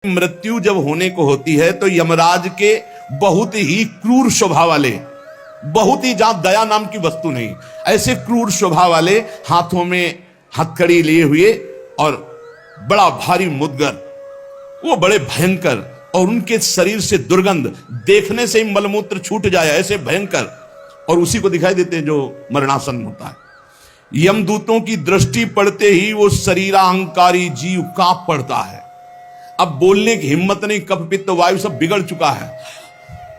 मृत्यु जब होने को होती है तो यमराज के बहुत ही क्रूर स्वभाव वाले, बहुत ही जहां दया नाम की वस्तु नहीं, ऐसे क्रूर स्वभाव वाले हाथों में हथकड़ी लिए हुए और बड़ा भारी मुदगर, वो बड़े भयंकर, और उनके शरीर से दुर्गंध देखने से ही मलमूत्र छूट जाए ऐसे भयंकर, और उसी को दिखाई देते हैं जो मरणासन होता है। यमदूतों की दृष्टि पड़ते ही वो शरीराहंकारी जीव कांप पड़ता है। अब बोलने की हिम्मत नहीं, कफ पित्त वायु सब बिगड़ चुका है,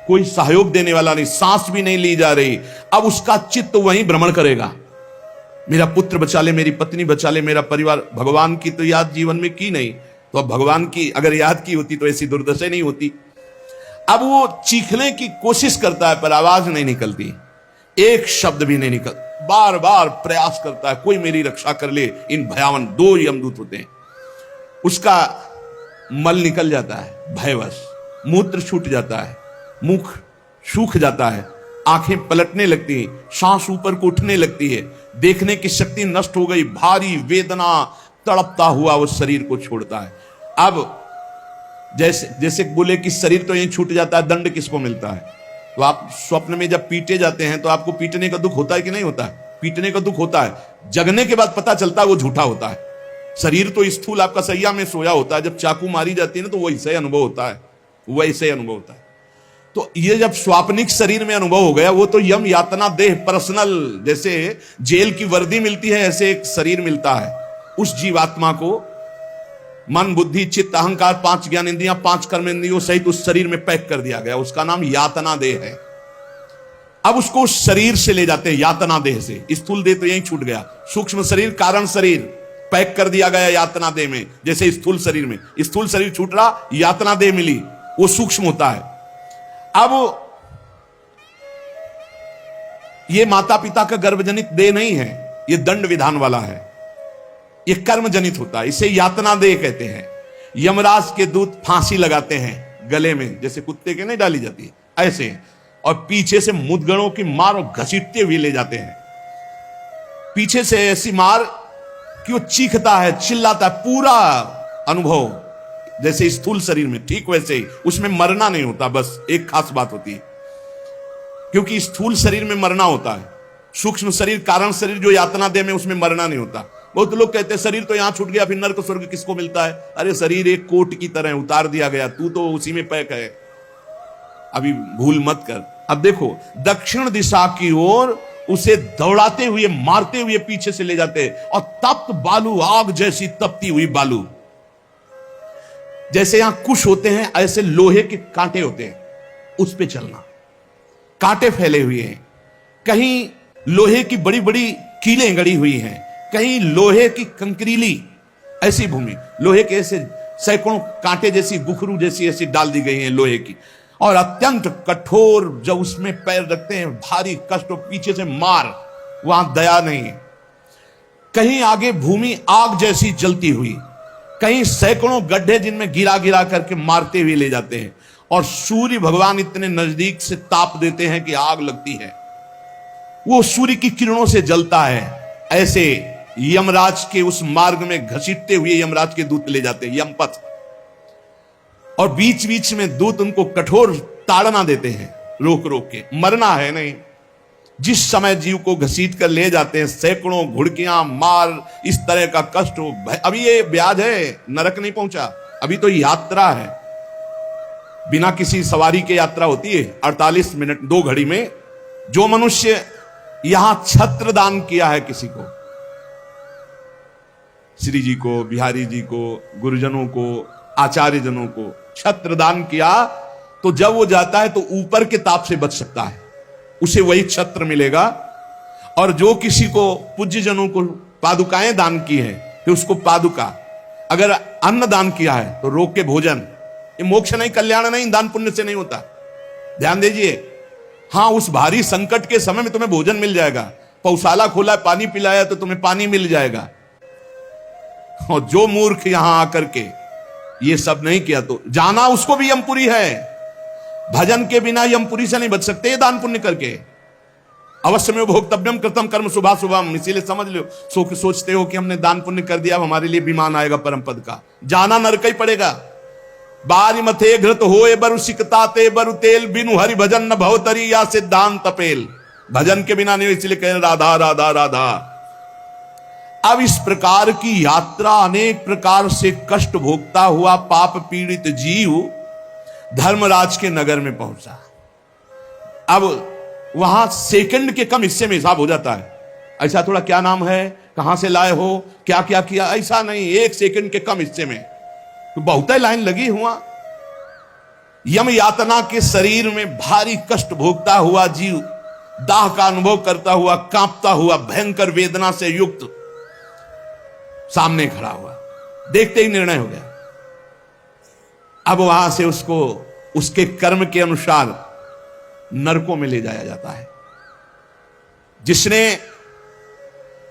कोई सहयोग देने वाला नहीं, सांस भी नहीं ली जा रही। अब उसका चित्त वहीं भ्रमण करेगा, मेरा पुत्र बचा ले, मेरी पत्नी बचा ले, मेरा परिवार। भगवान की तो याद जीवन में की नहीं, तो अब भगवान की अगर याद की होती तो ऐसी दुर्दशा नहीं होती। अब वो चीखने की कोशिश करता है पर आवाज नहीं निकलती, एक शब्द भी नहीं निकल, बार बार प्रयास करता है कोई मेरी रक्षा कर ले। इन भयावन दो यमदूत होते हैं, उसका मल निकल जाता है भयवश, मूत्र छूट जाता है, मुख सूख जाता है, आंखें पलटने लगती हैं, सांस ऊपर को उठने लगती है, देखने की शक्ति नष्ट हो गई, भारी वेदना तड़पता हुआ वो शरीर को छोड़ता है। अब जैसे जैसे बोले कि शरीर तो यहीं छूट जाता है, दंड किसको मिलता है? तो आप स्वप्न में जब पीटे जाते हैं तो आपको पीटने का दुख होता है कि नहीं होता है? पीटने का दुख होता है, जगने के बाद पता चलता है वो झूठा होता है। शरीर तो स्थूल आपका सैया में सोया होता है, जब चाकू मारी जाती है ना तो वैसे अनुभव होता है, वैसे अनुभव होता है। तो ये जब स्वाप्निक शरीर में अनुभव हो गया, वो तो यम यातना देह पर्सनल, जैसे जेल की वर्दी मिलती है ऐसे एक शरीर मिलता है उस जीवात्मा को। मन बुद्धि चित्त अहंकार, 5 ज्ञान इंद्रियां, 5 कर्मेंद्रियों सहित उस शरीर में पैक कर दिया गया, उसका नाम यातना देह है। अब उसको उस शरीर से ले जाते हैं यातना देह से, स्थूल देह तो यहीं छूट गया, सूक्ष्म शरीर कारण शरीर पैक कर दिया गया यातना देह में। जैसे स्थूल शरीर में स्थूल शरीर छूट रहा, यातना देह मिली, वो सूक्ष्म होता है। अब ये माता पिता का गर्भजनित देह नहीं है, ये दंड विधान वाला है, ये कर्म जनित होता है, इसे यातना देह कहते हैं। यमराज के दूत फांसी लगाते हैं गले में, जैसे कुत्ते के नहीं डाली जाती है ऐसे, और पीछे से मुदगरों की मार और घसीटते हुए ले जाते हैं। पीछे से ऐसी मार कि वो चीखता है, चिल्लाता है, पूरा अनुभव जैसे स्थूल शरीर में, ठीक वैसे ही उसमें मरना नहीं होता। बस एक खास बात होती है, क्योंकि स्थूल शरीर में मरना होता है, सूक्ष्म शरीर कारण शरीर जो यातना देह में उसमें मरना नहीं होता। बहुत लोग कहते हैं शरीर तो यहां छूट गया, फिर नरक स्वर्ग किसको मिलता है? अरे शरीर एक कोट की तरह उतार दिया गया, तू तो उसी में पैक है, अभी भूल मत कर। अब देखो दक्षिण दिशा की ओर उसे दौड़ाते हुए मारते हुए पीछे से ले जाते हैं, और तप्त बालू, आग जैसी तपती हुई बालू, जैसे यहां कुश होते हैं ऐसे लोहे के कांटे होते हैं, उस पे चलना, कांटे फैले हुए हैं, कहीं लोहे की बड़ी बड़ी कीलें गड़ी हुई हैं, कहीं लोहे की कंकरीली ऐसी भूमि, लोहे के ऐसे सैकड़ों कांटे जैसी गुखरू जैसी ऐसी डाल दी गई है लोहे की, और अत्यंत कठोर, जब उसमें पैर रखते हैं भारी कष्ट, और पीछे से मार, वहां दया नहीं है। कहीं आगे भूमि आग जैसी जलती हुई, कहीं सैकड़ों गड्ढे जिनमें गिरा गिरा करके मारते हुए ले जाते हैं, और सूर्य भगवान इतने नजदीक से ताप देते हैं कि आग लगती है, वो सूर्य की किरणों से जलता है। ऐसे यमराज के उस मार्ग में घसीटते हुए यमराज के दूत ले जाते हैं, यमपथ, और बीच बीच में दूत उनको कठोर ताड़ना देते हैं, रोक रोक के, मरना है नहीं। जिस समय जीव को घसीट कर ले जाते हैं, सैकड़ों घुड़कियां मार, इस तरह का कष्ट हो। अभी ये ब्याज है, नरक नहीं पहुंचा, अभी तो यात्रा है, बिना किसी सवारी के यात्रा होती है 48 मिनट 2 घड़ी में। जो मनुष्य यहां छत्र दान किया है किसी को, श्री जी को, बिहारी जी को, गुरुजनों को, आचार्य जनों को छत्र दान किया, तो जब वो जाता है तो ऊपर के ताप से बच सकता है, उसे वही छत्र मिलेगा। और जो किसी को पूज्य जनों को पादुकाएं दान की है, फिर उसको पादुका, अगर अन्न दान किया है तो रोक के भोजन, ये मोक्ष नहीं, कल्याण नहीं, दान पुण्य से नहीं होता, ध्यान दीजिए। हाँ, उस भारी संकट के समय में तुम्हें भोजन मिल जाएगा, पौशाला खोला पानी पिलाया तो तुम्हें पानी मिल जाएगा। और जो मूर्ख यहां आकर के ये सब नहीं किया तो जाना उसको भी यमपुरी है, भजन के बिना यमपुरी से नहीं बच सकते, दान पुण्य करके। अवश्य में भोक्तव्यम कृतम कर्म शुभा शुभम, इसीलिए समझ लो, सोचते हो कि हमने दान पुण्य कर दिया, हमारे लिए विमान आएगा परम पद का, जाना नरक ही पड़ेगा। बारी मथे घृत होए बरु सिकता ते बरु तेल, बिनु हरि भजन न भवतरी या सिद्धांत पेल। भजन के बिना नहीं, इसलिए कह राधा राधा राधा। अब इस प्रकार की यात्रा, अनेक प्रकार से कष्ट भोगता हुआ पाप पीड़ित जीव धर्मराज के नगर में पहुंचा। अब वहां सेकंड के कम हिस्से में हिसाब हो जाता है। ऐसा थोड़ा क्या नाम है, कहां से लाए हो, क्या क्या किया, ऐसा नहीं, एक सेकंड के कम हिस्से में तो बहुत ही लाइन लगी हुआ। यम यातना के शरीर में भारी कष्ट भोगता हुआ जीव दाह का अनुभव करता हुआ, कांपता हुआ, भयंकर वेदना से युक्त सामने खड़ा हुआ। देखते ही निर्णय हो गया। अब वहां से उसको उसके कर्म के अनुसार नरकों में ले जाया जाता है। जिसने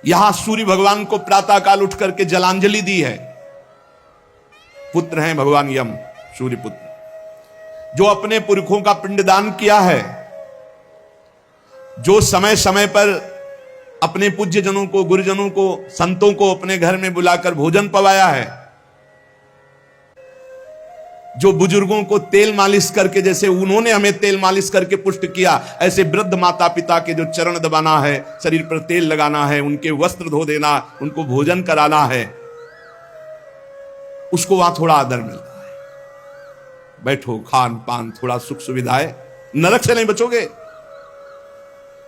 यहां सूर्य भगवान को प्रातःकाल उठ करके जलांजलि दी है, पुत्र हैं भगवान यम, सूर्य पुत्र, जो अपने पुरखों का पिंडदान किया है, जो समय समय पर अपने पूज्य जनों को, गुरुजनों को, संतों को अपने घर में बुलाकर भोजन पवाया है, जो बुजुर्गों को तेल मालिश करके, जैसे उन्होंने हमें तेल मालिश करके पुष्ट किया, ऐसे वृद्ध माता पिता के जो चरण दबाना है, शरीर पर तेल लगाना है, उनके वस्त्र धो देना, उनको भोजन कराना है, उसको वहां थोड़ा आदर मिलता है। बैठो, खान पान, थोड़ा सुख सुविधाएं, नरक से नहीं बचोगे।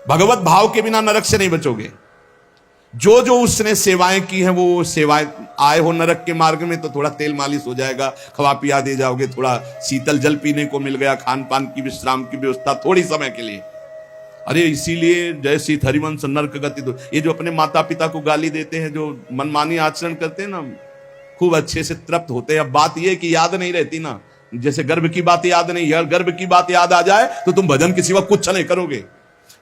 भगवत भाव के बिना नरक से नहीं बचोगे। जो जो उसने सेवाएं की हैं, वो सेवाएं, आए हो नरक के मार्ग में तो थोड़ा तेल मालिश हो जाएगा, खवा पिया दे जाओगे, थोड़ा शीतल जल पीने को मिल गया, खान पान की विश्राम की व्यवस्था थोड़ी समय के लिए। अरे इसीलिए जय सीत हरिवंश नरक गति दो। ये जो अपने माता पिता को गाली देते हैं, जो मनमानी आचरण करते हैं ना, खूब अच्छे से तृप्त होते हैं। अब बात यह कि याद नहीं रहती ना, जैसे गर्भ की बात याद नहीं, यार गर्भ की बात याद आ जाए तो तुम भजन के सिवा कुछ नहीं करोगे।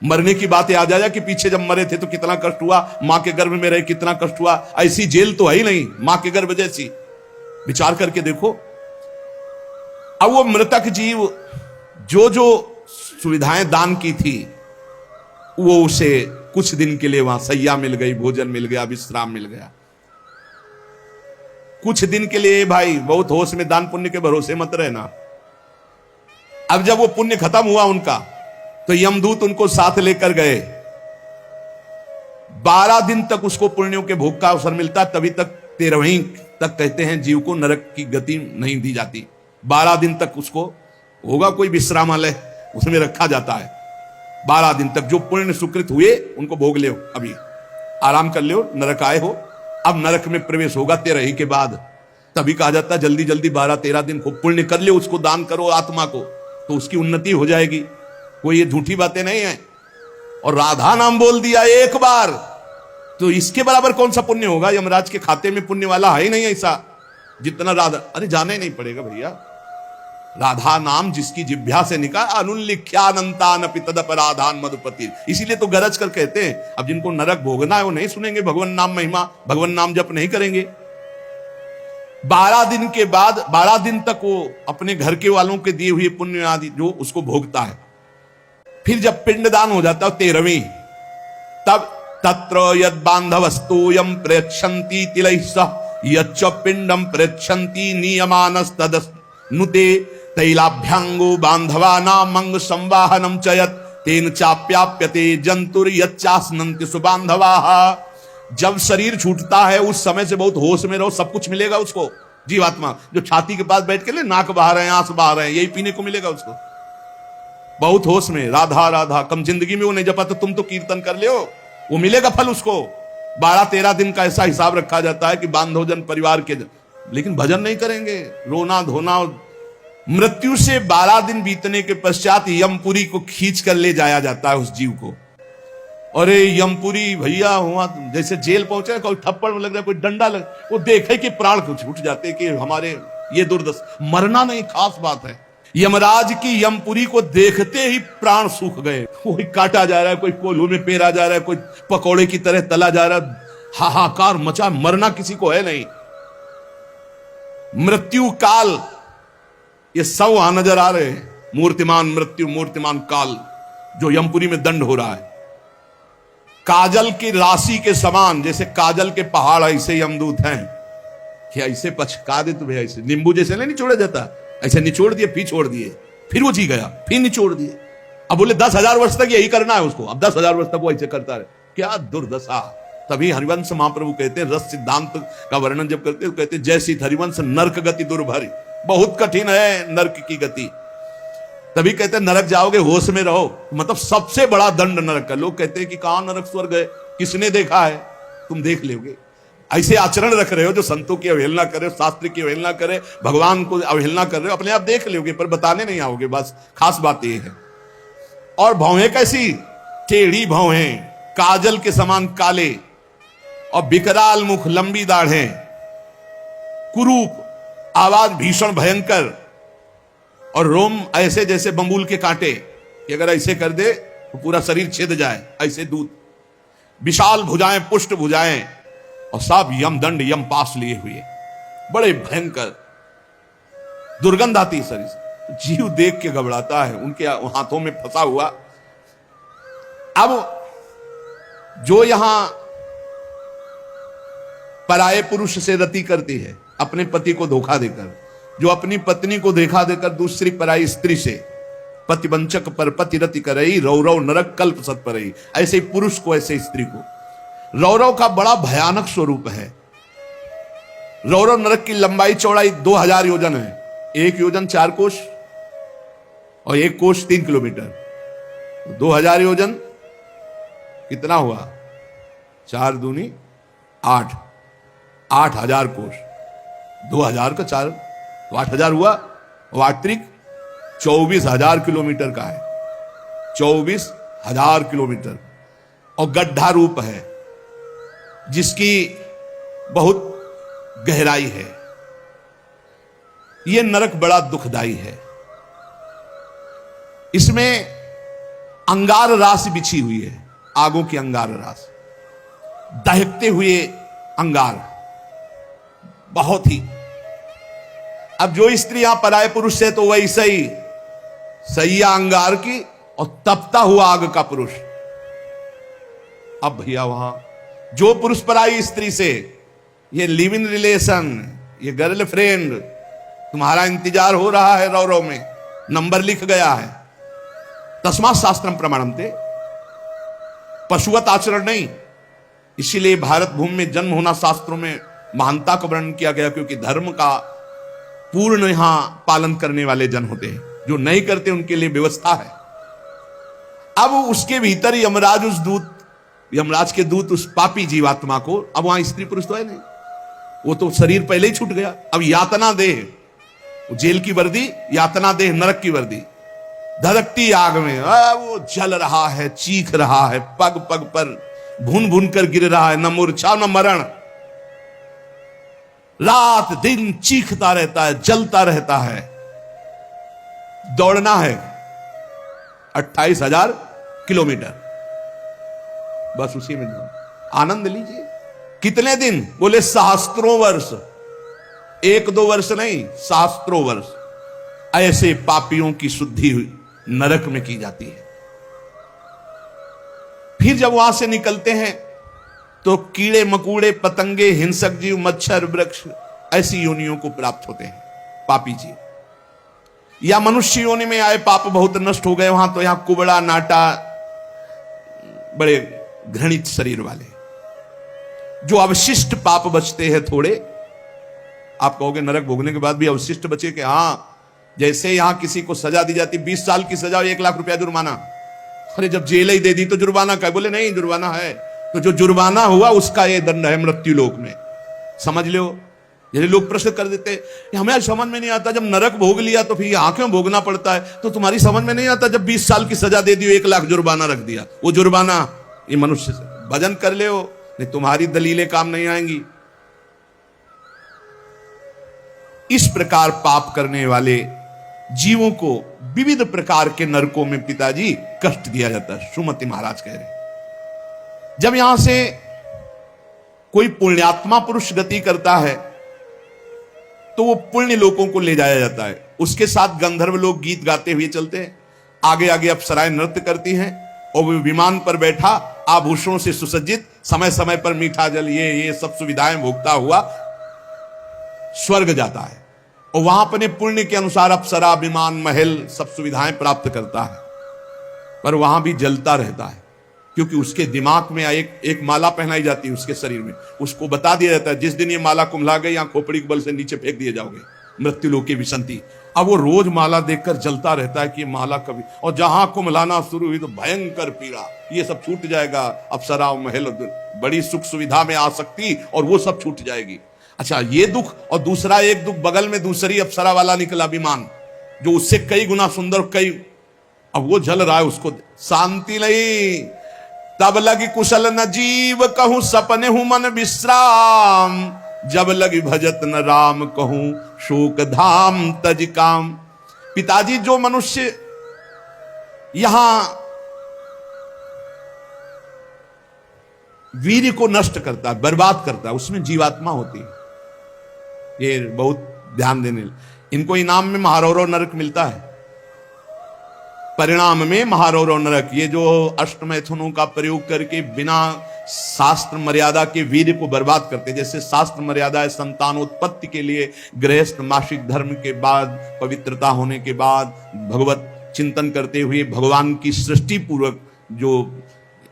मरने की बात याद आ जाए कि पीछे जब मरे थे तो कितना कष्ट हुआ, मां के गर्भ में रहे कितना कष्ट हुआ, ऐसी जेल तो है ही नहीं मां के गर्भ जैसी। विचार करके देखो। अब वो मृतक जीव जो जो सुविधाएं दान की थी, वो उसे कुछ दिन के लिए वहां सैया मिल गई, भोजन मिल गया, विश्राम मिल गया। कुछ दिन के लिए भाई, बहुत होश में, दान पुण्य के भरोसे मत रहना। अब जब वो पुण्य खत्म हुआ उनका, तो यमदूत उनको साथ लेकर गए। 12 दिन तक उसको पुण्यों के भोग का अवसर मिलता, तभी तक 13वीं तक कहते हैं जीव को नरक की गति नहीं दी जाती। 12 दिन तक उसको होगा कोई विश्रामालय, उसमें रखा जाता है। 12 दिन तक जो पुण्य सुकृत हुए उनको भोग ले, अभी आराम कर ले, नरक आए हो। अब नरक में प्रवेश होगा 13वीं के बाद। तभी कहा जाता है जल्दी जल्दी 12-13 दिन खूब पुण्य कर ले, उसको दान करो आत्मा को, तो उसकी उन्नति हो जाएगी। कोई ये झूठी बातें नहीं है। और राधा नाम बोल दिया एक बार तो इसके बराबर कौन सा पुण्य होगा। यमराज के खाते में पुण्य वाला है ही नहीं ऐसा जितना राधा। अरे जाना ही नहीं पड़ेगा भैया। राधा नाम जिसकी जिह्वा से निकाल, अनुल्लिख्यानंतान तदपराधान मधुपति। इसीलिए तो गरज कर कहते हैं, अब जिनको नरक भोगना है वो नहीं सुनेंगे भगवान नाम महिमा, भगवान नाम जप नहीं करेंगे। 12 दिन के बाद, 12 दिन तक वो अपने घर के वालों के दिए हुए पुण्य आदि जो उसको भोगता है। फिर जब पिंडदान हो जाता है 13वीं, तब तत्र यद बांधवस्तोयम प्रेक्षन्ति तिलैः सह यच्च पिंडम प्रेक्षन्ति नियमानस्तदनुते तैलाभ्यांगो बांधवानां मंग संवाहनम च यत् तेन चाप्याप्यते जंतुर यच्चास्नन्ति सुबांधवाः। जब शरीर छूटता है उस समय से बहुत होश में रहो, सब कुछ मिलेगा उसको। जीवात्मा जो छाती के पास बैठ के ले, नाक बहा रहे हैं, आंस बहा रहे हैं, यही पीने को मिलेगा उसको। बहुत होश में, राधा राधा। कम जिंदगी में वो नहीं जपा तो तुम तो कीर्तन कर ले, वो मिलेगा फल उसको। 12-13 दिन का ऐसा हिसाब रखा जाता है कि बांधोजन परिवार के, लेकिन भजन नहीं करेंगे, रोना धोना। मृत्यु से 12 दिन बीतने के पश्चात यमपुरी को खींच कर ले जाया जाता है उस जीव को। अरे यमपुरी भैया हुआ जैसे जेल पहुंचे, कोई थप्पड़ लग रहा है, कोई डंडा लग, वो देखे कि प्राण छूट जाते कि हमारे ये दुर्दशा। मरना नहीं खास बात है, यमराज की यमपुरी को देखते ही प्राण सूख गए। कोई काटा जा रहा है, कोई कोल्हू में पेरा जा रहा है, कोई पकौड़े की तरह तला जा रहा है, हाहाकार मचा। मरना किसी को है नहीं। मृत्यु काल ये सब वहां नजर आ रहे हैं। मूर्तिमान मृत्यु, मूर्तिमान काल जो यमपुरी में दंड हो रहा है। काजल की राशि के समान, जैसे काजल के पहाड़ ऐसे यमदूत हैं कि ऐसे पचका दे तुम्हें, ऐसे नींबू जैसे नहीं छोड़ा जाता, ऐसे निचोड़ दिए, फिर छोड़ दिए, फिर वो जी गया, फिर निचोड़ दिए। अब बोले 10,000 वर्ष तक यही करना है उसको, अब 10,000 वर्ष तक वो ऐसे करता रहे। क्या दुर्दशा। तभी हरिवंश महाप्रभु कहते हैं, रस सिद्धांत का वर्णन जब करते हैं तो कहते हैं, जैसी हरिवंश नरक गति दुर्भरी, बहुत कठिन है नरक की गति। तभी कहते हैं नरक जाओगे होश में रहो, मतलब सबसे बड़ा दंड नरक का। लोग कहते हैं कि कहां नरक स्वर्ग है, किसने देखा है? तुम देख लोगे। ऐसे आचरण रख रहे हो जो संतों की अवहेलना करे, शास्त्र की अवहेलना करे, भगवान को अवहेलना कर रहे हो, अपने आप देख लोगे, पर बताने नहीं आओगे। बस खास बात यह है। और भौहें कैसी? टेढ़ी भौहें, काजल के समान काले, और विकराल मुख, लंबी दाढ़ें, कुरूप, आवाज भीषण भयंकर, और रोम ऐसे जैसे बंबूल के कांटे कि अगर ऐसे कर दे तो पूरा शरीर छिद जाए, ऐसे दूत। विशाल भुजाएं, पुष्ट भुजाएं, और सब यमदंड यम पास लिए हुए, बड़े भयंकर। दुर्गंध आती है शरीर से, जीव देख के घबराता है, उनके हाथों में फंसा हुआ। अब जो यहां पराये पुरुष से रति करती है, अपने पति को धोखा देकर, जो अपनी पत्नी को धोखा देकर दूसरी पराई स्त्री से पतिवंचक पर पति रति करई, रौरव नरक कल्प सत परई। ऐसे ही पुरुष को, ऐसे स्त्री को। रौरव का बड़ा भयानक स्वरूप है। रौरव नरक की लंबाई चौड़ाई 2000 योजन है। 1 योजन 4 कोश और 1 कोश 3 किलोमीटर। 2000 योजन कितना हुआ? 4 दूनी 8, 8000 कोश। 2000 का 4 तो 8000 हुआ, और अतिरिक्त 24,000 किलोमीटर का है। 24,000 किलोमीटर, और गड्ढा रूप है जिसकी बहुत गहराई है। यह नरक बड़ा दुखदाई है। इसमें अंगार राशि बिछी हुई है, आगों की अंगार राशि, दहकते हुए अंगार, बहुत ही। अब जो स्त्री यहां पराये पुरुष से, तो वैसे ही सैया अंगार की और तपता हुआ आग का पुरुष। अब भैया वहां जो पुरुष पराई स्त्री से, ये लिव इन रिलेशन, ये गर्लफ्रेंड, तुम्हारा इंतजार हो रहा है रौरव में, नंबर लिख गया है। तस्मात् शास्त्रम प्रमाणन्ते, पशुवत आचरण नहीं। इसीलिए भारत भूमि में जन्म होना शास्त्रों में महानता का वर्णन किया गया, क्योंकि धर्म का पूर्ण यहां पालन करने वाले जन होते हैं। जो नहीं करते उनके लिए व्यवस्था है। अब उसके भीतर यमराज के दूत उस पापी जीवात्मा को, अब वहां स्त्री पुरुष तो है नहीं, वो तो शरीर पहले ही छूट गया। अब यातना देह, जेल की वर्दी, यातना देह नरक की वर्दी, धधकती आग में वो जल रहा है, चीख रहा है, पग पग पर भून भून कर गिर रहा है, न मूर्छा न मरण, रात दिन चीखता रहता है, जलता रहता है। दौड़ना है 28,000 किलोमीटर, बस उसी में आनंद लीजिए। कितने दिन? बोले सहस्त्रों वर्ष, 1-2 वर्ष नहीं, सहस्त्रों वर्ष। ऐसे पापियों की शुद्धि नरक में की जाती है। फिर जब वहां से निकलते हैं तो कीड़े मकूड़े, पतंगे, हिंसक जीव, मच्छर, वृक्ष, ऐसी योनियों को प्राप्त होते हैं पापी जीव। या मनुष्य योनि में आए पाप बहुत नष्ट हो गए, वहां तो यहां कुबड़ा नाटा, बड़े घृणित शरीर वाले। जो अवशिष्ट पाप बचते हैं थोड़े, आप कहोगे नरक भोगने के बाद भी अवशिष्ट बचे कि हां, जैसे यहां किसी को सजा दी जाती, 20 साल की सजा, 1 लाख रुपया जुर्माना। अरे जब जेल ही दे दी तो जुर्माना का? बोले नहीं, जुर्माना है। तो जो जुर्माना हुआ उसका ये दंड है मृत्यु लोक में, समझ लो। यदि लोग प्रश्न कर देते, हमें समझ में नहीं आता, जब नरक भोग लिया तो फिर यहां क्यों भोगना पड़ता है? तो तुम्हारी समझ में नहीं आता, जब 20 साल की सजा दे दी, 1 लाख जुर्माना रख दिया, वो जुर्माना ये मनुष्य से भजन कर ले हो, नहीं तुम्हारी दलीलें काम नहीं आएंगी। इस प्रकार पाप करने वाले जीवों को विविध प्रकार के नरकों में पिताजी कष्ट दिया जाता है। सुमति महाराज कह रहे, जब यहां से कोई पुण्यात्मा पुरुष गति करता है तो वो पुण्य लोकों को ले जाया जाता है। उसके साथ गंधर्व लोग गीत गाते हुए चलते हैं, आगे आगे अप्सराएं नृत्य करती हैं, और वो विमान पर बैठा आभूषणों से सुसज्जित, समय समय पर मीठा जल, ये सब सुविधाएं भोगता हुआ स्वर्ग जाता है। और वहां अपने पुण्य के अनुसार अप्सरा, विमान, महल सब सुविधाएं प्राप्त करता है, पर वहां भी जलता रहता है, क्योंकि उसके दिमाग में एक माला पहनाई जाती है उसके शरीर में, उसको बता दिया जाता है जिस दिन ये माला कुम्हला गई या खोपड़ी के बल से नीचे फेंक दिए जाओगे, मृत्यु लोक की विसंति। अब वो रोज माला देखकर जलता रहता है कि माला कभी, और जहां कुम्हलाना शुरू हुई तो भयंकर पीड़ा, ये सब छूट जाएगा, अप्सरा, महल, बड़ी सुख सुविधा में आ सकती, और वो सब छूट जाएगी। अच्छा, ये दुख, और दूसरा एक दुख बगल में दूसरी अप्सरा वाला निकला विमान, जो उससे कई गुना सुंदर, कई, अब वो जल रहा है, उसको शांति नहीं। तब लगी कुशल न जीव कहूं, सपने हूं मन विश्राम, जब लगी भजत न राम कहूं, शोक धाम तज काम। पिताजी, जो मनुष्य यहां वीर को नष्ट करता है, बर्बाद करता है, उसमें जीवात्मा होती है। ये बहुत ध्यान देने, इनको इनाम में महारौरव नरक मिलता है, परिणाम में महारौरव नरक। ये जो अष्टमैथुनों का प्रयोग करके बिना शास्त्र मर्यादा के वीर को बर्बाद करते, जैसे शास्त्र मर्यादा है संतानोत्पत्ति के लिए, गृहस्थ मासिक धर्म के बाद, पवित्रता होने के बाद, भगवत चिंतन करते हुए भगवान की सृष्टि पूर्वक जो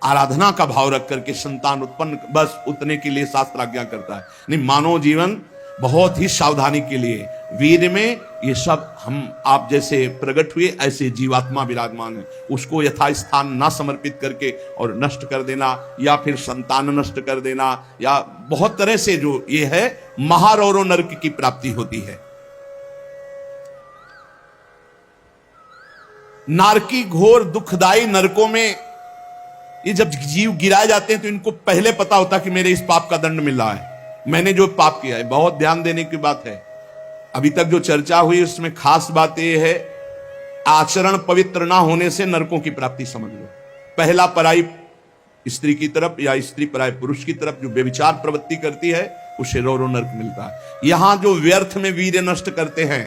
आराधना का भाव रख करके संतान उत्पन्न, बस उतने के लिए शास्त्र आज्ञा करता है। नहीं, मानव जीवन बहुत ही सावधानी के लिए, वीर में ये सब हम आप जैसे प्रकट हुए ऐसे जीवात्मा विराजमान है, उसको यथास्थान ना समर्पित करके और नष्ट कर देना, या फिर संतान नष्ट कर देना, या बहुत तरह से जो ये है, महारौरव नरक की प्राप्ति होती है। नारकी घोर दुखदाई नरकों में ये जब जीव गिराए जाते हैं तो इनको पहले पता होता कि मेरे इस पाप का दंड मिल रहा है, मैंने जो पाप किया है। बहुत ध्यान देने की बात है, अभी तक जो चर्चा हुई उसमें खास बात यह है, आचरण पवित्र ना होने से नरकों की प्राप्ति समझ लो। पहला, पराई स्त्री की तरफ या स्त्री पराई पुरुष की तरफ जो व्यभिचार प्रवृत्ति करती है, उसे रौरव नरक मिलता है। यहां जो व्यर्थ में वीर्य नष्ट करते हैं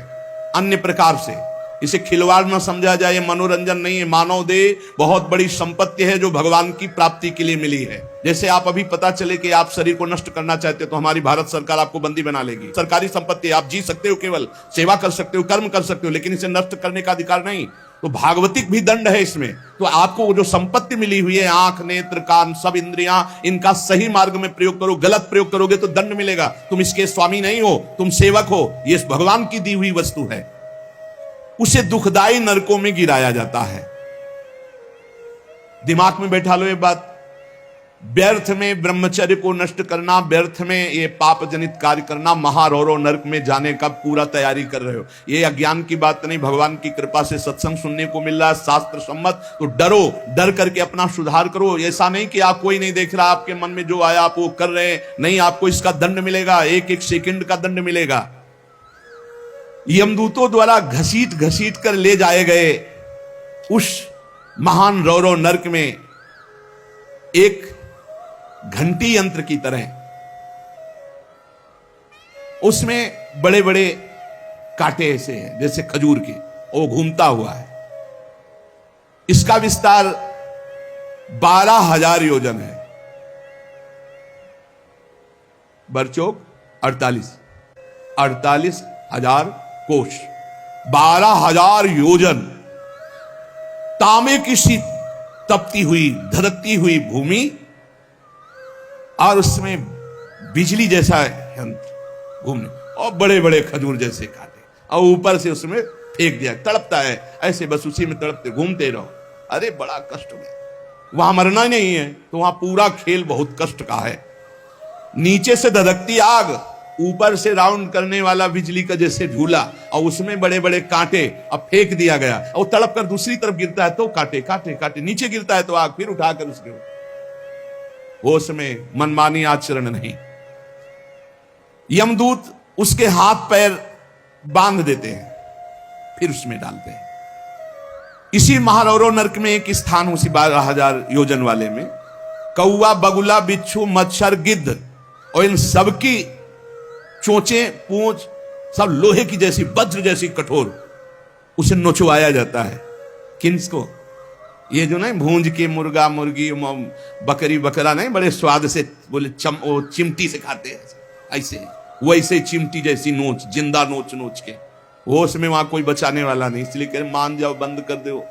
अन्य प्रकार से, इसे खिलवाड़ न समझा जाए, मनोरंजन नहीं है। मानव देह बहुत बड़ी संपत्ति है जो भगवान की प्राप्ति के लिए मिली है। जैसे आप अभी पता चले कि आप शरीर को नष्ट करना चाहते हो तो हमारी भारत सरकार आपको बंदी बना लेगी। सरकारी संपत्ति, आप जी सकते हो, केवल सेवा कर सकते हो, कर्म कर सकते हो, लेकिन इसे नष्ट करने का अधिकार नहीं। तो भागवतिक भी दंड है इसमें। तो आपको वो जो संपत्ति मिली हुई है, आंख, नेत्र, कान, सब इंद्रियां, इनका सही मार्ग में प्रयोग करो। गलत प्रयोग करोगे तो दंड मिलेगा। तुम इसके स्वामी नहीं हो, तुम सेवक हो। ये भगवान की दी हुई वस्तु है, उसे दुखदाई नरकों में गिराया जाता है। दिमाग में बैठा लो ये बात। व्यर्थ में ब्रह्मचर्य को नष्ट करना, व्यर्थ में ये पाप जनित कार्य करना, महारौरव नरक में जाने का पूरा तैयारी कर रहे हो। ये अज्ञान की बात नहीं, भगवान की कृपा से सत्संग सुनने को मिल रहा है, शास्त्र सम्मत। तो डरो, डर करके अपना सुधार करो। ऐसा नहीं कि आप कोई नहीं देख रहा, आपके मन में जो आया आप वो कर रहे हैं, नहीं, आपको इसका दंड मिलेगा, एक एक सेकंड का दंड मिलेगा। यमदूतों द्वारा घसीट घसीट कर ले जाए गए उस महान रौरव नरक में एक घंटी यंत्र की तरह, उसमें बड़े बड़े कांटे ऐसे हैं जैसे खजूर के, वो घूमता हुआ है। इसका विस्तार 12,000 योजन है। बरचौक 48,000 कोष, 12,000 योजन। तांबे की सी तपती हुई, धधकती हुई भूमि, और उसमें बिजली जैसा यंत्र घूमने, और बड़े बड़े खजूर जैसे कांटे, और ऊपर से उसमें फेंक दिया। तड़पता है ऐसे, बस उसी में तड़पते घूमते रहो। अरे बड़ा कष्ट में, वहां मरना नहीं है, तो वहां पूरा खेल बहुत कष्ट का है। नीचे से धधकती आग, ऊपर से राउंड करने वाला बिजली का जैसे झूला, और उसमें बड़े बड़े कांटे। अब फेंक दिया गया, और तड़प कर दूसरी तरफ गिरता है तो कांटे कांटे कांटे, नीचे गिरता है तो आग, फिर उठाकर उसके होश में मनमानी आचरण नहीं। यमदूत उसके हाथ पैर बांध देते हैं, फिर उसमें डालते हैं। इसी महारौरव नरक में एक स्थान, उसी 12,000 योजन वाले में, कौआ, बगुला, बिच्छू, मच्छर, गिद्ध, और इन सबकी चोंचे, पूंछ सब लोहे की जैसी, वज्र जैसी कठोर, उसे नोचवाया जाता है। किसको? ये जो नहीं भूंज के मुर्गा, मुर्गी, बकरी, बकरा नहीं, बड़े स्वाद से बोले चिमटी से खाते हैं ऐसे, वैसे चिमटी जैसी नोच, जिंदा नोच नोच के वो उसमें वहां कोई बचाने वाला नहीं, इसलिए कह मान जाओ, बंद कर दो।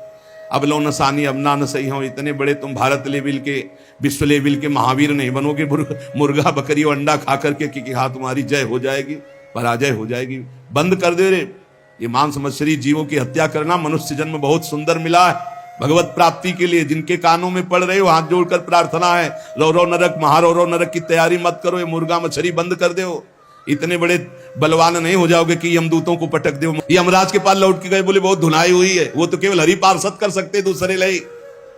अब लो नसानी अब ना न सही हो, इतने बड़े तुम भारत लेवल के, विश्व लेवल के महावीर नहीं बनोगे मुर्गा बकरी और अंडा खा करके कि हाँ तुम्हारी जय हो जाएगी, पराजय हो जाएगी। बंद कर दे रे। ये मांस मछली जीवों की हत्या करना, मनुष्य जन्म बहुत सुंदर मिला है भगवत प्राप्ति के लिए। जिनके कानों में पड़ रहे हो हाथ जोड़कर प्रार्थना है, रौरव नरक महारौरव नरक की तैयारी मत करो, ये मुर्गा मछली बंद कर दो। इतने बड़े बलवान नहीं हो जाओगे कि यमदूतों को पटक दो। यमराज के पास लौट के गए, बोले बहुत धुनाई हुई है, वो तो केवल हरि पार्षद कर सकते दूसरे लई।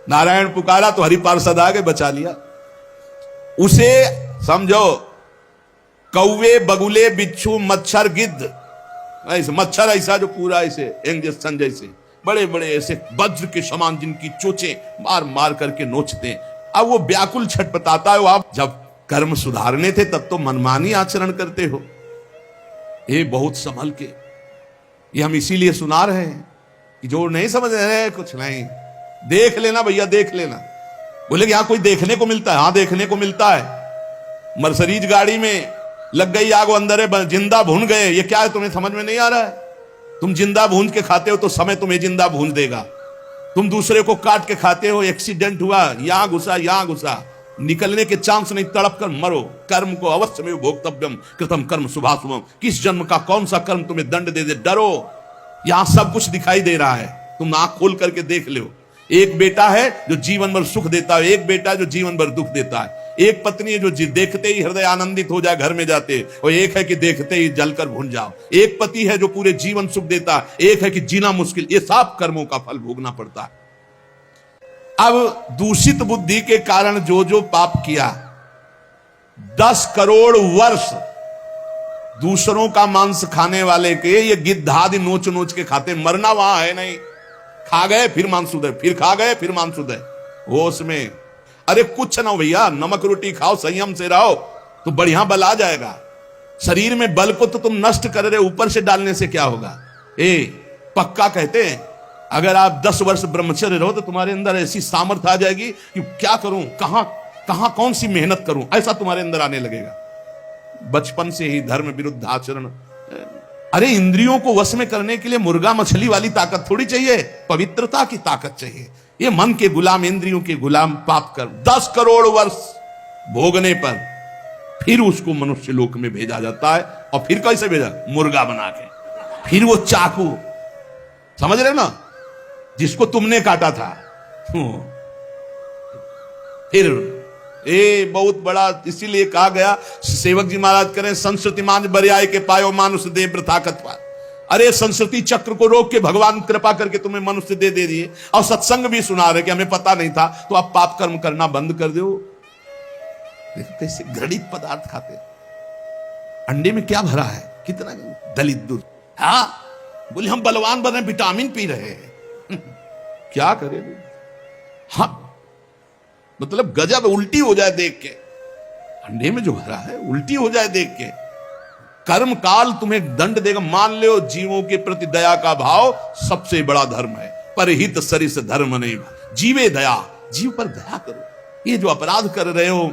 नारायण पुकारा तो हरि पार्षद आ गए, बचा लिया उसे। समझो, कौवे बगुले बिच्छू मच्छर गिद्ध, ऐसे मच्छर ऐसा जो पूरा ऐसे इंजेक्शन जैसे बड़े बड़े ऐसे वज्र के समान जिनकी चोंचें मार मार करके नोचते हैं। अब वो व्याकुल छटपटाता है, आप जब कर्म सुधारने थे तब तो मनमानी आचरण करते हो। ये बहुत संभल के, ये हम इसीलिए सुना रहे हैं कि जो नहीं समझ रहे कुछ नहीं, देख लेना भैया, देख लेना। बोले कि यहां कोई देखने को मिलता है? हाँ देखने को मिलता है। मर्सरीज गाड़ी में लग गई आग, अंदर है, जिंदा भून गए। ये क्या है तुम्हें समझ में नहीं आ रहा है? तुम जिंदा भून के खाते हो तो समय तुम्हें जिंदा भून देगा। तुम दूसरे को काट के खाते हो, एक्सीडेंट हुआ, यहां घुसा यहां घुसा, निकलने के चांस नहीं, तड़प कर मरो। कर्म को अवश्य में भोक्तव्यम कृतम कर्म शुभाशुभम। किस जन्म का कौन सा कर्म तुम्हें दंड दे दे, डरो। यहां सब कुछ दिखाई दे रहा है, तुम आंख खोल करके देख लो। एक बेटा है जो जीवन भर सुख देता है, एक बेटा है जो जीवन भर दुख देता है। एक पत्नी है जो देखते ही हृदय आनंदित हो जाए घर में जाते, और एक है कि देखते ही जलकर भून जाओ। एक पति है जो पूरे जीवन सुख देता है, एक है कि जीना मुश्किल। ये सब कर्मों का फल भोगना पड़ता है। अब दूषित बुद्धि के कारण जो जो पाप किया, 10 करोड़ वर्ष दूसरों का मांस खाने वाले के ये गिद्धादि नोच नोच के खाते, मरना वहां है नहीं। खा गए फिर मांसुदय, फिर खा गए फिर मांसुदय, होश में। अरे कुछ ना भैया, नमक रोटी खाओ, संयम से रहो तो बढ़िया बल आ जाएगा। शरीर में बल को तो तुम नष्ट कर रहे, ऊपर से डालने से क्या होगा? पक्का कहते हैं अगर आप 10 वर्ष ब्रह्मचर्य रहो तो तुम्हारे अंदर ऐसी सामर्थ्य आ जाएगी कि क्या करूं, कहां कौन सी मेहनत करूं, ऐसा तुम्हारे अंदर आने लगेगा। बचपन से ही धर्म विरुद्ध आचरण। अरे इंद्रियों को वश में करने के लिए मुर्गा मछली वाली ताकत थोड़ी चाहिए, पवित्रता की ताकत चाहिए। ये मन के गुलाम, इंद्रियों के गुलाम पाप कर 10 करोड़ वर्ष भोगने पर फिर उसको मनुष्य लोक में भेजा जाता है। और फिर कैसे भेजा? मुर्गा बना के। फिर वो चाकू, समझ रहे ना, जिसको तुमने काटा था, फिर बहुत बड़ा। इसीलिए कहा गया, सेवक जी महाराज करें, संस्कृति मान बरियाय के पायो मानुष दे वृथाकत पाए। अरे संस्कृति चक्र को रोक के भगवान कृपा करके तुम्हें मनुष्य दे दिए। और सत्संग भी सुना रहे कि हमें पता नहीं था, तो आप पाप कर्म करना बंद कर दो। देखो कैसे घृणित पदार्थ खाते। अंडे में क्या भरा है, कितना दलित दूध। हाँ बोले हम बलवान बन रहे, विटामिन पी रहे हैं। क्या करें? हाँ मतलब गजब, उल्टी हो जाए देख के। अंडे में जो भरा है उल्टी हो जाए देख के। कर्म काल तुम्हें दंड देगा। मान लो जीवों के प्रति दया का भाव सबसे बड़ा धर्म है। परहित सरिस धर्म नहीं, जीवे दया, जीव पर दया करो। ये जो अपराध कर रहे हो,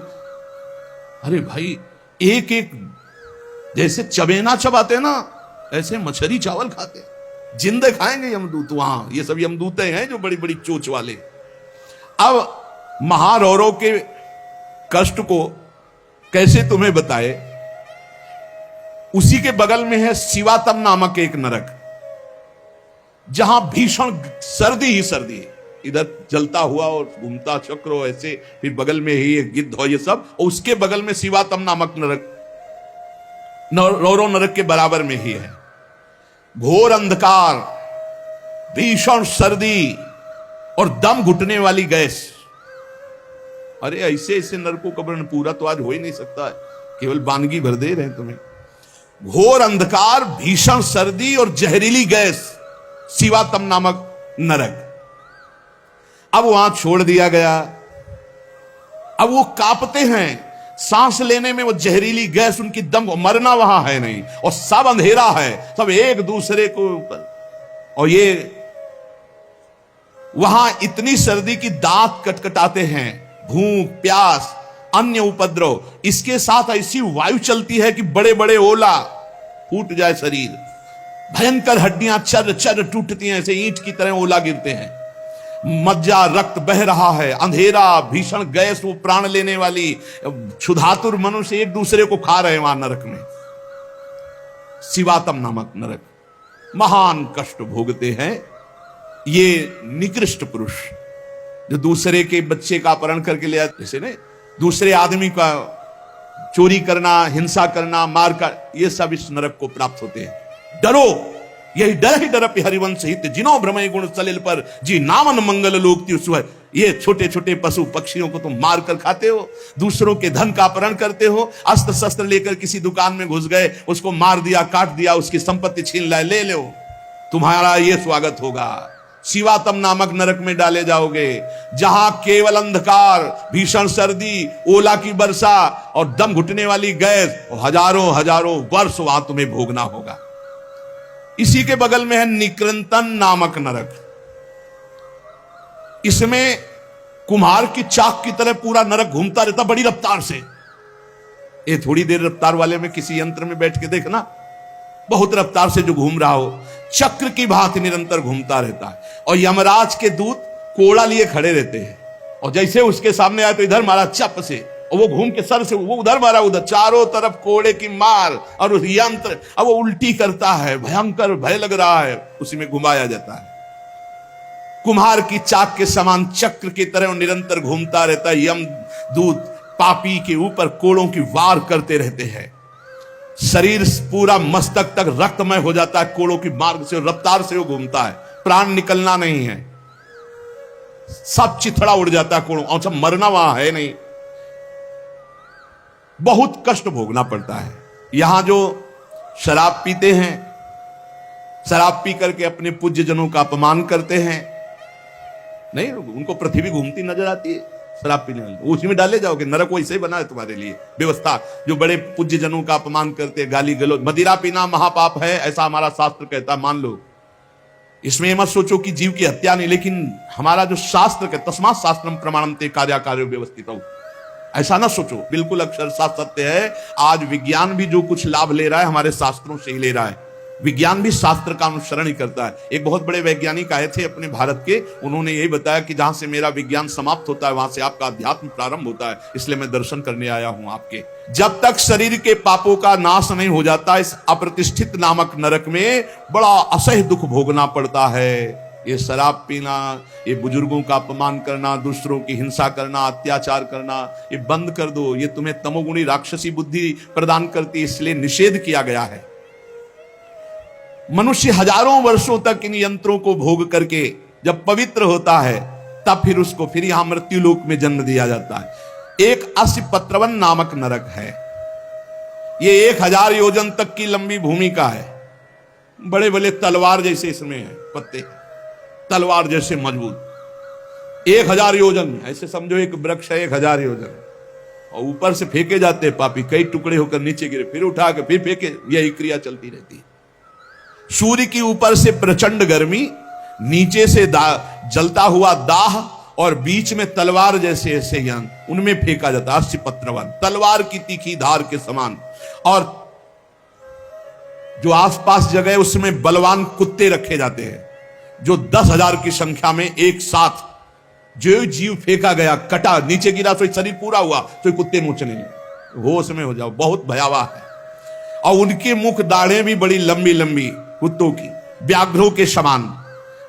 अरे भाई एक एक जैसे चबेना चबाते ना, ऐसे मछली चावल खाते। जिंदे खाएंगे यमदूत वहां। ये सब यमदूते हैं जो बड़ी बड़ी चोच वाले। अब महारौरव के कष्ट को कैसे तुम्हें बताए। उसी के बगल में है शिवातम नामक एक नरक, जहां भीषण सर्दी ही सर्दी है। इधर जलता हुआ और घूमता चक्र ऐसे, फिर बगल में ही एक गिद्ध हो, ये सब। और उसके बगल में शिवातम नामक नरक, रौरव नरक के बराबर में ही है। घोर अंधकार, भीषण सर्दी और दम घुटने वाली गैस। अरे ऐसे ऐसे नरकों का वर्णन पूरा तो आज हो ही नहीं सकता है, केवल वानगी भर दे रहे हैं तुम्हें। घोर अंधकार, भीषण सर्दी और जहरीली गैस, शिवातम नामक नरक। अब वहां छोड़ दिया गया। अब वो कांपते हैं, सांस लेने में वो जहरीली गैस उनकी दम, मरना वहां है नहीं, और सब अंधेरा है, सब एक दूसरे को ऊपर। और ये वहां इतनी सर्दी की दांत कटकटाते हैं, भूख प्यास अन्य उपद्रव, इसके साथ ऐसी वायु चलती है कि बड़े बड़े ओला, फूट जाए शरीर। भयंकर हड्डियां चर चर टूटती हैं, ऐसे ईंट की तरह ओला गिरते हैं, मज्जा रक्त बह रहा है, अंधेरा, भीषण गैस, वो प्राण लेने वाली, क्षुधातुर मनुष्य एक दूसरे को खा रहे हैं वहां नरक में। शिवातम नामक नरक, महान कष्ट भोगते हैं ये निकृष्ट पुरुष जो दूसरे के बच्चे का अपहरण करके ले आते, जैसे ने दूसरे आदमी का चोरी करना, हिंसा करना, मार कर, ये सब इस नरक को प्राप्त होते हैं। डरो, यही डर ही डर हरिवंश हित जिनो भ्रमय गुण सलिल पर जी नामन मंगल लोक त्युस्वर। ये छोटे छोटे पशु पक्षियों को तुम मार कर खाते हो, दूसरों के धन का अपहरण करते हो, अस्त्र शस्त्र लेकर किसी दुकान में घुस गए, उसको मार दिया, काट दिया, उसकी संपत्ति छीन लाए, ले लो, तुम्हारा ये स्वागत होगा। शिवातम नामक नरक में डाले जाओगे, जहां केवल अंधकार, भीषण सर्दी, ओला की वर्षा और दम घुटने वाली गैस, हजारों हजारों वर्ष वहां तुम्हें भोगना होगा। इसी के बगल में है निकृंतन नामक नरक। इसमें कुम्हार की चाक की तरह पूरा नरक घूमता रहता बड़ी रफ्तार से। ये थोड़ी देर रफ्तार वाले में किसी यंत्र में बैठ के देखना, बहुत रफ्तार से जो घूम रहा हो, चक्र की भांति निरंतर घूमता रहता है। और यमराज के दूत कोड़ा लिए खड़े रहते हैं, और जैसे उसके सामने आए तो इधर मारा चप से, और वो घूम के सर से वो उधर मारा उधर, चारों तरफ कोड़े की मार, और उस यंत्र अब वो उल्टी करता है, भयंकर भय लग रहा है, उसी में घुमाया जाता है। कुम्हार की चाक के समान चक्र की तरह निरंतर घूमता रहता है। यम दूत पापी के ऊपर कोड़ों की वार करते रहते हैं। शरीर पूरा मस्तक तक रक्तमय हो जाता है कोड़ों की मार्ग से, रफ्तार से वो घूमता है, प्राण निकलना नहीं है, सब चिथड़ा उड़ जाता है कोड़ों, और सब मरना वहां है नहीं, बहुत कष्ट भोगना पड़ता है। यहां जो शराब पीते हैं, शराब पी करके अपने पूज्य जनों का अपमान करते हैं, नहीं, उनको पृथ्वी घूमती नजर आती है शराब पीने वाले, उसी में डाले जाओगे। नरक वैसे ही बना है तुम्हारे लिए व्यवस्था। जो बड़े पूज्य जनों का अपमान करते हैं, गाली गलौज, मदिरा पीना महापाप है, ऐसा हमारा शास्त्र कहता, मान लो। इसमें मत सोचो कि जीव की हत्या नहीं, लेकिन हमारा जो शास्त्र कहता, तस्मात् शास्त्रम प्रमाणन्ते कार्याकार्यो व्यवस्थितौ, ऐसा ना सोचो, बिल्कुल अक्षरशः सत्य है। आज विज्ञान भी जो कुछ लाभ ले रहा है हमारे शास्त्रों से ही ले रहा है। विज्ञान भी शास्त्र का अनुसरण ही करता है। एक बहुत बड़े वैज्ञानिक आए थे अपने भारत के, उन्होंने यही बताया कि जहां से मेरा विज्ञान समाप्त होता है वहां से आपका अध्यात्म प्रारंभ होता है, इसलिए मैं दर्शन करने आया हूं आपके। जब तक शरीर के पापों का नाश नहीं हो जाता, इस अप्रतिष्ठित नामक नरक में बड़ा असह्य दुख भोगना पड़ता है। ये शराब पीना, ये बुजुर्गों का अपमान करना, दूसरों की हिंसा करना, अत्याचार करना, ये बंद कर दो। ये तुम्हें तमोगुणी राक्षसी बुद्धि प्रदान करती है, इसलिए निषेध किया गया है। मनुष्य हजारों वर्षों तक इन यंत्रों को भोग करके जब पवित्र होता है, तब फिर उसको फिर यहां मृत्यु लोक में जन्म दिया जाता है। एक अस्पत्रवन नामक नरक है। ये 1000 योजन तक की लंबी भूमिका है। बड़े बड़े तलवार जैसे इसमें है पत्ते, तलवार जैसे मजबूत। 1000 योजन, ऐसे समझो एक वृक्ष है 1000 योजन, और ऊपर से फेंके जाते हैं पापी, कई टुकड़े होकर नीचे गिरे, फिर उठा के फिर फेंके, यही क्रिया चलती रहती है। सूर्य की ऊपर से प्रचंड गर्मी, नीचे से जलता हुआ दाह, और बीच में तलवार जैसे ऐसे यंत्र, उनमें फेंका जाता है अस्पत्रवन, तलवार की तीखी धार के समान। और जो आसपास जगह है उसमें बलवान कुत्ते रखे जाते हैं, जो 10,000 की संख्या में एक साथ, जो जीव फेंका गया, कटा, नीचे गिरा तो शरीर पूरा हुआ तो कुत्ते नोचने लगे। होश में हो जाओ, बहुत भयावह है। और उनके मुख दाढ़े भी बड़ी लंबी लंबी कुत्तों की, व्याघ्रों के समान,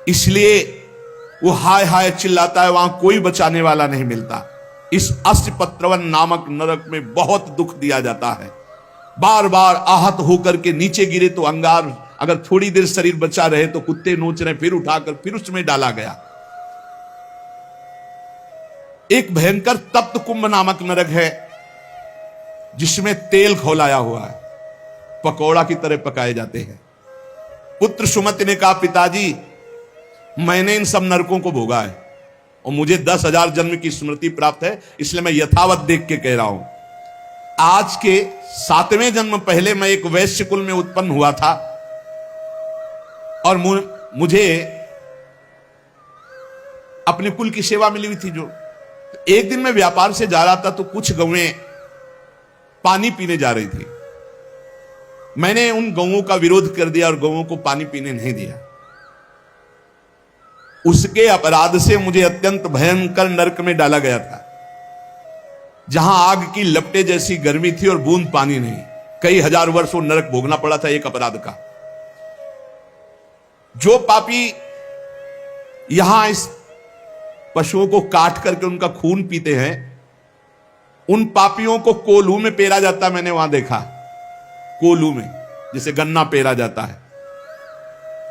इसलिए वो हाय हाय चिल्लाता है, वहां कोई बचाने वाला नहीं मिलता। इस अस्पत्रवन नामक नरक में बहुत दुख दिया जाता है। बार बार आहत होकर के नीचे गिरे तो अंगार, अगर थोड़ी देर शरीर बचा रहे तो कुत्ते नोच रहे, फिर उठाकर फिर उसमें डाला गया। एक भयंकर तप्त कुंभ नामक नरक है, जिसमें तेल खौलाया हुआ है, पकौड़ा की तरह पकाए जाते हैं। पुत्र सुमति ने कहा, पिताजी मैंने इन सब नरकों को भोगा है और मुझे 10,000 जन्म की स्मृति प्राप्त है, इसलिए मैं यथावत देख के कह रहा हूं। आज के 7वें जन्म पहले मैं एक वैश्य कुल में उत्पन्न हुआ था, और मुझे अपने कुल की सेवा मिली हुई थी। जो एक दिन मैं व्यापार से जा रहा था तो कुछ गौएं पानी पीने जा रही थी, मैंने उन गौओं का विरोध कर दिया और गौओं को पानी पीने नहीं दिया। उसके अपराध से मुझे अत्यंत भयंकर नरक में डाला गया था, जहां आग की लपटे जैसी गर्मी थी और बूंद पानी नहीं। कई हजार वर्ष वो नरक भोगना पड़ा था एक अपराध का। जो पापी यहां इस पशुओं को काट करके उनका खून पीते हैं, उन पापियों को कोल्हू में पेरा जाता। मैंने वहां देखा, कोल्हू में जैसे गन्ना पेरा जाता है,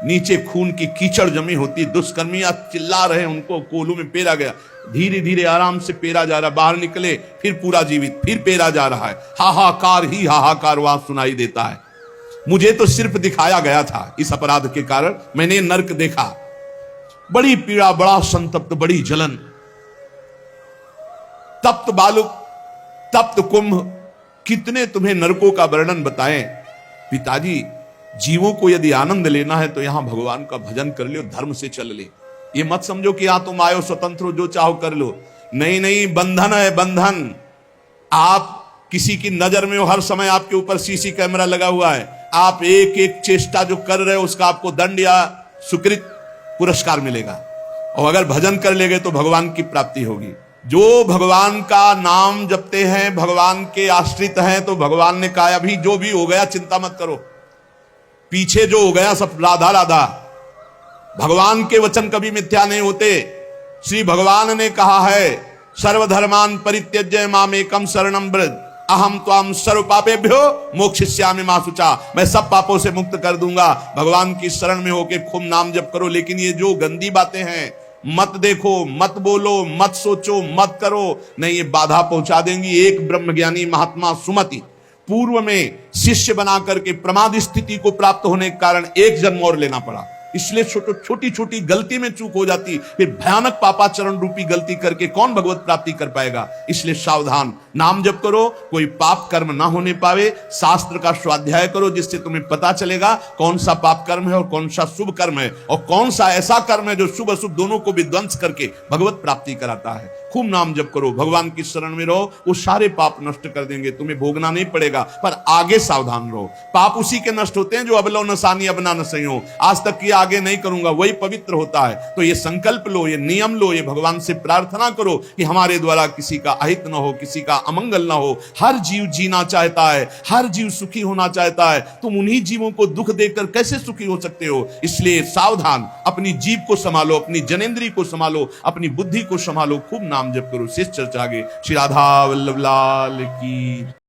नीचे खून की कीचड़ जमी होती। दुष्कर्मियां चिल्ला रहे, उनको कोल्हू में पेरा गया। धीरे धीरे आराम से पेरा जा रहा, बाहर निकले फिर पूरा जीवित, फिर पेरा जा रहा है। हाहाकार ही हाहाकार वहां सुनाई देता है। मुझे तो सिर्फ दिखाया गया था, इस अपराध के कारण मैंने नरक देखा। बड़ी पीड़ा, बड़ा संतप्त, बड़ी जलन। तप्त बालुक, तप्त कुंभ, कितने तुम्हें नरकों का वर्णन बताएं। पिताजी, जीवों को यदि आनंद लेना है तो यहां भगवान का भजन कर लो, धर्म से चल ले। ये मत समझो कि यहां तुम आयो स्वतंत्र हो, जो चाहो कर लो। नहीं नहीं, बंधन है बंधन। आप किसी की नजर में हो, हर समय आपके ऊपर सीसी कैमरा लगा हुआ है। आप एक एक चेष्टा जो कर रहे हो उसका आपको दंड या सुकृत पुरस्कार मिलेगा। और अगर भजन कर लेंगे तो भगवान की प्राप्ति होगी। जो भगवान का नाम जपते हैं, भगवान के आश्रित हैं, तो भगवान ने कहा अभी जो भी हो गया चिंता मत करो, पीछे जो हो गया सब राधा राधा। भगवान के वचन कभी मिथ्या नहीं होते। श्री भगवान ने कहा है, सर्वधर्मान परित्यज्य मामेकम शरणं व्रज, अहम त्वाम सर्व पापेभ्यो मोक्षयिष्यामि मा शुचा। मैं सब पापों से मुक्त कर दूंगा। भगवान की शरण में होके खूब नाम जप करो। लेकिन ये जो गंदी बातें हैं, मत देखो, मत बोलो, मत सोचो, मत करो, नहीं, ये बाधा पहुंचा देंगी। एक ब्रह्मज्ञानी महात्मा सुमति पूर्व में शिष्य बना करके प्रमाद स्थिति को प्राप्त होने के कारण एक जन्म और लेना पड़ा। इसलिए छोटी छोटी गलती में चूक हो जाती, फिर भयानक पापाचरण रूपी गलती करके कौन भगवत प्राप्ति कर पाएगा। इसलिए सावधान, नाम जप करो, कोई पाप कर्म ना होने पावे। शास्त्र का स्वाध्याय करो, जिससे तुम्हें पता चलेगा कौन सा पाप कर्म है और कौन सा शुभ कर्म है, और कौन सा ऐसा कर्म है जो शुभ अशुभ दोनों को विध्वंस करके भगवत प्राप्ति कराता है। खूब नाम जप करो, भगवान की शरण में रहो, वो सारे पाप नष्ट कर देंगे, तुम्हें भोगना नहीं पड़ेगा। पर आगे सावधान रहो, पाप उसी के नष्ट होते हैं जो अबलो नसानी अबना नसई हो। आज तक किया, आगे नहीं करूंगा, वही पवित्र होता है। तो ये संकल्प लो, ये नियम लो, ये भगवान से प्रार्थना करो कि हमारे द्वारा किसी का अहित न हो, किसी का अमंगल न हो। हर जीव जीना चाहता है, हर जीव सुखी होना चाहता है। तुम उन्हीं जीवों को दुख देकर कैसे सुखी हो सकते हो। इसलिए सावधान, अपनी जीव को संभालो, अपनी जनेंद्री को संभालो, अपनी बुद्धि को संभालो। खूब नाम जप करो। शेष चर्चा आगे। श्री राधा वल्लभ लाल की।